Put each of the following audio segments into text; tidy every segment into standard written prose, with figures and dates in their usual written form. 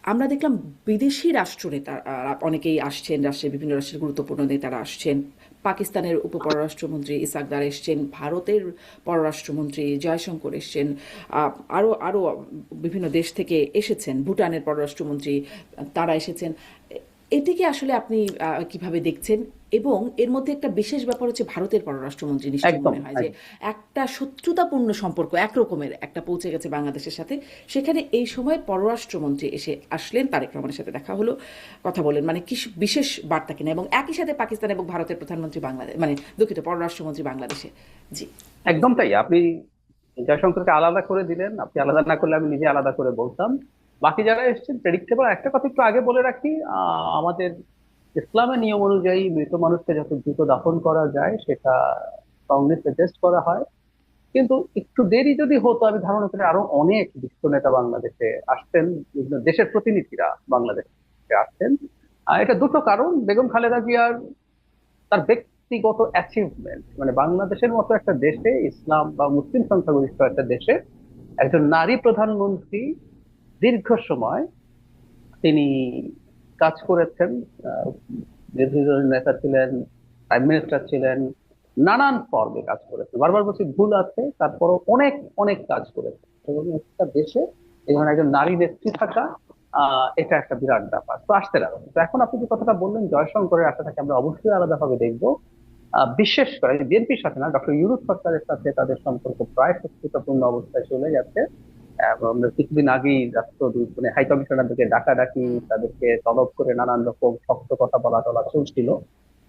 আমরা দেখলাম বিদেশি রাষ্ট্রনেতা অনেকেই আসছেন, রাষ্ট্রের বিভিন্ন রাষ্ট্রের গুরুত্বপূর্ণ নেতারা আসছেন। পাকিস্তানের উপপররাষ্ট্রমন্ত্রী ইসাকদার এসছেন, ভারতের পররাষ্ট্রমন্ত্রী জয়শঙ্কর এসছেন, আরও আরও বিভিন্ন দেশ থেকে এসেছেন, ভুটানের পররাষ্ট্রমন্ত্রী তারা এসেছেন। এটিকে আসলে আপনি কিভাবে দেখছেন? এবং এর মধ্যে একটা বিশেষ ব্যাপার হচ্ছে ভারতের পররাষ্ট্রমন্ত্রী নিশ্চয়ই একদম মনে হয় যে একদম। একটা শত্রুতাপূর্ণ সম্পর্ক একরকমের একটা পৌঁছে গেছে বাংলাদেশের সাথে। সেখানে এই সময় পররাষ্ট্রমন্ত্রী এসে আসলেন, তারেক রহমানের সাথে দেখা হলো, কথা বলেন, মানে কি বিশেষ বার্তা কিনা, এবং একই সাথে পাকিস্তান এবং ভারতের প্রধানমন্ত্রী বাংলাদেশ, মানে দুঃখিত, পররাষ্ট্রমন্ত্রী বাংলাদেশে। জি। একদম তাই। আপনি জয়শঙ্করকে আলাদা করে দিলেন, আপনি আলাদা না করলে আমি নিজে আলাদা করে বলতাম। বাকি যারা এসেছেন প্রেডিক্টেবল। একটা কথা একটু আগে বলে রাখি, আমাদের ইসলামের নিয়ম অনুযায়ী মৃত মানুষকে যত দ্রুত দাফন করা যায় সেটা স্ট্রংলি সাজেস্ট করা হয়। কিন্তু একটু দেরি যদি হতো, আমি ধারণা করি আরো অনেক বিশিষ্ট নেতা বাংলাদেশে আসতেন, বিভিন্ন দেশের প্রতিনিধিরা বাংলাদেশে আসতেন। এটা দুটো কারণ: বেগম খালেদা জিয়ার তার ব্যক্তিগত অ্যাচিভমেন্ট, মানে বাংলাদেশের মতো একটা দেশে, ইসলাম বা মুসলিম সংখ্যাগরিষ্ঠ একটা দেশে একজন নারী প্রধানমন্ত্রী দীর্ঘ সময় তিনি কাজ করেছেন। আহ, বিরোধী দলের নেতা ছিলেন, প্রাইম মিনিস্টার ছিলেন, নানান পর্বে কাজ করেছেন। বারবার বলছি ভুল আছে, তারপরও অনেক অনেক কাজ করেছেন। এবং একটা দেশে এই ধরনের একজন নারী নেত্রী থাকা, এটা একটা বিরাট ব্যাপার। তো আসতে লাগলো। তো এখন আপনি যে কথাটা বললেন জয়শঙ্করের আশাটাকে আমরা অবশ্যই আলাদাভাবে দেখবো। বিশেষ করে বিএনপির সাথে না, ডক্টর ইউনূস সরকারের সাথে তাদের সম্পর্ক প্রায় শত্রুতাপূর্ণ অবস্থায় চলে যাচ্ছে। আমরা কিছুদিন আগেই রাষ্ট্রদূত মানে হাই কমিশনারদেরকে ডাকাডাকি, হুম। তাদেরকে তলব করে নানান রকম শক্ত কথা বলা টলা চলছিল।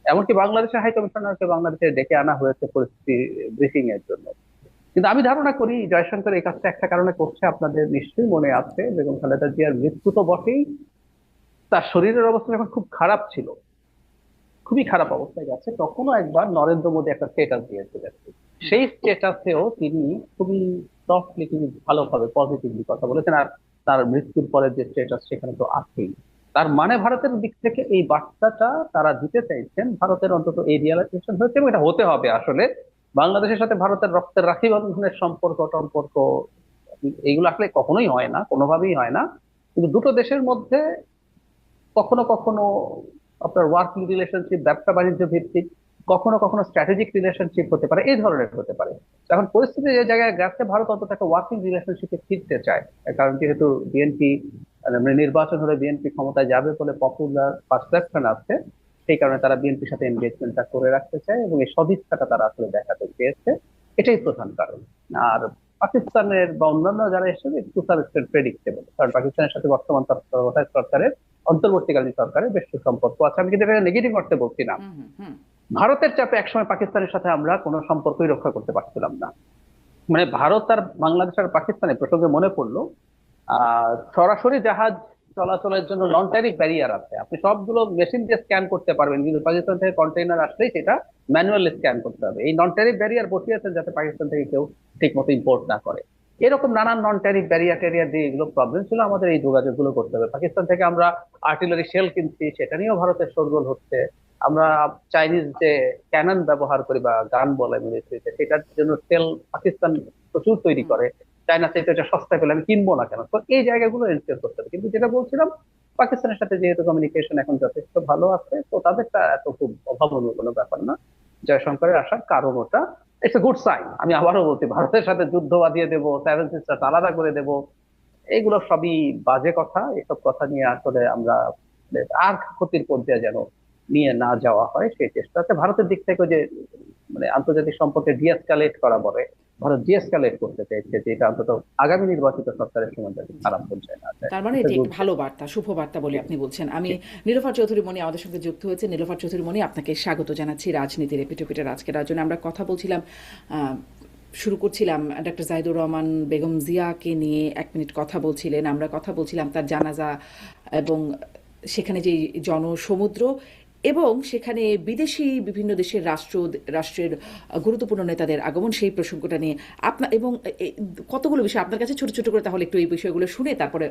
এমনকি বাংলাদেশের হাই কমিশনারকে বাংলাদেশে ডেকে আনা হয়েছে পরিস্থিতি ব্রিফিং এর জন্য। কিন্তু আমি ধারণা করি জয়শঙ্কর এই কাজটা একটা কারণে করছে। আপনাদের নিশ্চয়ই মনে আছে বেগম খালেদা জিয়ার মৃত্যু তো বটেই, তার শরীরের অবস্থা যখন খুব খারাপ ছিল, খুবই খারাপ অবস্থায় গেছে, তখনও একবার নরেন্দ্র মোদী একটা স্টেটাস দিয়েছিলেন। সেই স্টেটাসেও তিনি খুবই সফটলি, খুবই ভালোভাবে পজিটিভলি কথা বলেছেন। আর তার মৃত্যুর পরে যে স্টেটাস সেখানে তো আছেই। তার মানে ভারতের দিক থেকে এই বার্তাটা তারা দিতে চাইছেন, ভারতের অন্তত এই রিয়ালাইজেশন হয়েছে এবং এটা হতে হবে আসলে। বাংলাদেশের সাথে ভারতের রক্তের রাখি বন্ধনের সম্পর্ক টম্পর্ক এইগুলো আসলে কখনোই হয় না, কোনোভাবেই হয় না। কিন্তু দুটো দেশের মধ্যে কখনো কখনো আপনার ওয়ার্কিং রিলেশনশিপ, ব্যবসা বাণিজ্য ভিত্তিক, কখনো কখনো স্ট্র্যাটেজিক রিলেশনশিপ হতে পারে, এই ধরনের হতে পারে। এখন পরিস্থিতি যে জায়গায় গেছে, ভারত অন্তত একটা ওয়ার্কিং রিলেশনশিপে ফিরতে চায়। কারণ যেহেতু বিএনপি মানে নির্বাচন হলে বিএনপি ক্ষমতায় যাবে বলে পপুলার পারসেপশন আছে, সেই কারণে তারা বিএনপির সাথে এনগেজমেন্টটা করে রাখতে চায় এবং এই সদিচ্ছাটা তারা আসলে দেখাতে চেয়েছে। এটাই প্রধান কারণ। আর পাকিস্তানের বা অন্যান্য যারা এসেছে একটু সার প্রেডিক্টেবল, কারণ পাকিস্তানের সাথে বর্তমান তত্ত্বাবধায়ক সরকারের, অন্তর্বর্তীকালীন সরকারের বেশ সুসম্পর্ক আছে। আমি কিন্তু এটা নেগেটিভ অর্থে বলছি না। হুম। হুম। হুম। ভারতের চাপে একসময় পাকিস্তানের সাথে আমরা কোনো সম্পর্কই রক্ষা করতে পারছিলাম না। মানে ভারত আর বাংলাদেশ আর পাকিস্তানের প্রসঙ্গে মনে পড়লো, সরাসরি জাহাজ চলাচলের জন্য নন ট্যারিফ ব্যারিয়ার আছে। আপনি সবগুলো মেশিন দিয়ে স্ক্যান করতে পারবেন, কিন্তু পাকিস্তান থেকে কন্টেইনার আসলেই সেটা ম্যানুয়ালি স্ক্যান করতে হবে। এই নন ট্যারিফ ব্যারিয়ার বসিয়েছেন যাতে পাকিস্তান থেকে কেউ ঠিক মতো ইম্পোর্ট না করে। এরকম নানান নন ট্যারিফ ব্যারিয়ার ট্যারিয়ার দিয়ে এগুলো প্রবলেম ছিল। আমাদের এই যোগাযোগগুলো করতে হবে। পাকিস্তান থেকে আমরা আর্টিলারি শেল কিনছি, সেটা নিয়েও ভারতের শোরগোল হচ্ছে। আমরা চাইনিজ যে ক্যানন ব্যবহার করি বা গান বলে মিলিটারিতে, সেটার জন্য তেল পাকিস্তান প্রচুর তৈরি হুম। করে। চায়না থেকে এটা সস্তায় পেলে আমি কিনবো না কেন? তো এই জায়গাগুলো এনশিওর করতে হবে। কিন্তু যেটা বলছিলাম, পাকিস্তানের সাথে যেহেতু কমিউনিকেশন এখন যথেষ্ট ভালো আছে, তো তাদেরটা এত খুব অভাবনীয় কোনো ব্যাপার না। জয়শঙ্করের আসার কারণ ওটা, ইটস এ গুড সাইন। আমি আবারও বলছি, ভারতের সাথে যুদ্ধ বাঁধিয়ে দেবো, সেভেন সিস্টার্স আলাদা করে দেবো, এইগুলো সবই বাজে কথা। এসব কথা নিয়ে আসলে আমরা আর ক্ষতির পর্যায়ে যেন নিয়ে না যাওয়া হয় সেই চেষ্টা আছে ভারতের দিক থেকে। যে মানে আন্তর্জাতিক সম্পর্কে ডিএসকালেট করা বলে, ভারত ডিএসকালেট করতে চাইছে, যে এটা অন্তত আগামী নির্বাচিত সরকারের সময় যাতে জি। খারাপ পর্যায়ে না যায়। তার মানে এটা এটি একটি গুড। ভালো বার্তা, শুভ বার্তা বলে আপনি বলছেন। আমি নীলোফার চৌধুরী মণি আমাদের সঙ্গে যুক্ত হয়েছে। নীলোফার চৌধুরী মণি, আপনাকে স্বাগত জানাচ্ছি রাজনীতির এপিটোপিটের আজকের আয়োজনে। আমরা কথা বলছিলাম, শুরু করছিলাম ডক্টর জাহিদুর রহমান বেগম জিয়াকে নিয়ে 1 মিনিট কথা বলছিলেন। আমরা কথা বলছিলাম তার জানাজা এবং সেখানে যে জনসমুদ্র এবং সেখানে বিদেশি বিভিন্ন দেশের রাষ্ট্রের গুরুত্বপূর্ণ নেতাদের আগমন, সেই প্রসঙ্গটা নিয়ে আপনার এবং কতগুলো বিষয় আপনার কাছে ছোট ছোট করে, তাহলে একটু এই বিষয়গুলো শুনে তারপরে